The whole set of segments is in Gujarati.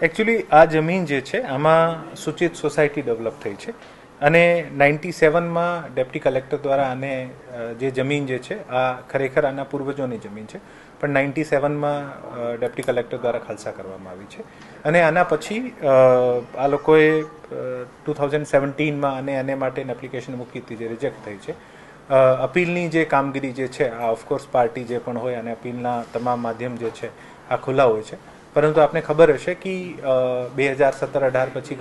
એકચ્યુઅલી આ જમીન જે છે આમાં સૂચિત સોસાયટી ડેવલપ થઈ છે અને 97માં ડેપ્ટી કલેક્ટર દ્વારા આને જે જમીન જે છે આ ખરેખર આના પૂર્વજોની જમીન છે પણ 97માં ડેપ્ટી કલેક્ટર દ્વારા ખાલસા કરવામાં આવી છે અને આના પછી આ લોકોએ 2017માં આને માટેની એપ્લિકેશન મૂકી હતી જે રિજેક્ટ થઈ છે. અપીલની જે કામગીરી જે છે આ ઓફકોર્સ પાર્ટી જે પણ હોય અને અપીલના તમામ માધ્યમ જે છે આ ખુલ્લા હોય છે, પરંતુ આપને ખબર હશે કે 2017-18 પછી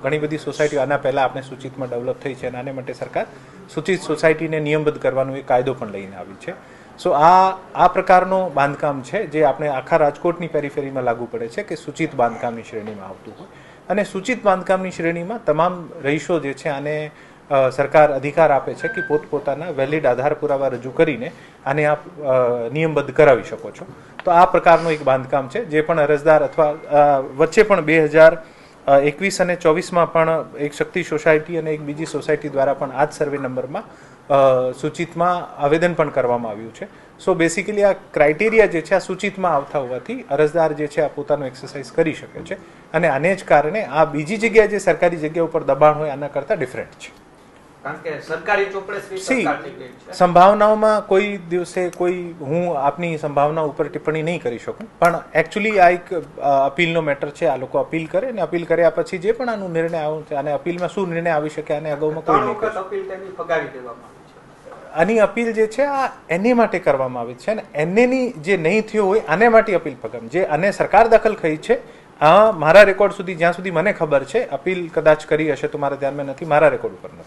ઘણી બધી સોસાયટીઓ આના પહેલાં આપણે સૂચિતમાં ડેવલપ થઈ છે અને આને માટે સરકાર સૂચિત સોસાયટીને નિયમબદ્ધ કરવાનો એક કાયદો પણ લઈને આવી છે. સો આ પ્રકારનો બાંધકામ છે જે આપણે આખા રાજકોટની પેરીફેરીમાં લાગુ પડે છે કે સૂચિત બાંધકામની શ્રેણીમાં આવતું હોય અને સૂચિત બાંધકામની શ્રેણીમાં તમામ રહીશો જે છે આને સરકાર અધિકાર આપે છે કે પોતપોતાના વેલિડ આધાર પુરાવા રજૂ કરીને આને આપ નિયમબદ્ધ કરાવી શકો છો. તો આ પ્રકારનું એક બાંધકામ છે જે પણ અરજદાર અથવા વચ્ચે પણ 2021 અને 24માં પણ એક શક્તિ સોસાયટી અને એક બીજી સોસાયટી દ્વારા પણ આ જ સર્વે નંબરમાં સૂચિતમાં આવેદન પણ કરવામાં આવ્યું છે. સો બેસિકલી આ ક્રાઇટેરિયા જે છે આ સૂચિતમાં આવતા હોવાથી અરજદાર જે છે આ પોતાનું એક્સરસાઇઝ કરી શકે છે અને આને જ કારણે આ બીજી જગ્યાએ જે સરકારી જગ્યા ઉપર દબાણ હોય આના કરતાં ડિફરન્ટ છે. સંભાવનાઓમાં કોઈ દિવસે હું આપની સંભાવના ઉપર ટિપ્પણી નહીં કરી શકું, પણ એકચ્યુઅલી આ એક અપીલનો મેટર છે. આ લોકો અપીલ કરે અને અપીલ કર્યા પછી જે પણ આનો નિર્ણય આવ્યો છે અને અપીલમાં શું નિર્ણય આવી શકે અને અગાઉમાં કોઈ નહીં કરે. આની અપીલ જે છે આ એને માટે કરવામાં આવી છે અને એનેની જે નહીં થયો હોય આને માટે અપીલ પગમ જે આને સરકાર દખલ થઈ છે. મારા રેકોર્ડ સુધી જ્યાં સુધી મને ખબર છે અપીલ કદાચ કરી હશે તો મારા ધ્યાનમાં નથી, મારા રેકોર્ડ ઉપર નથી.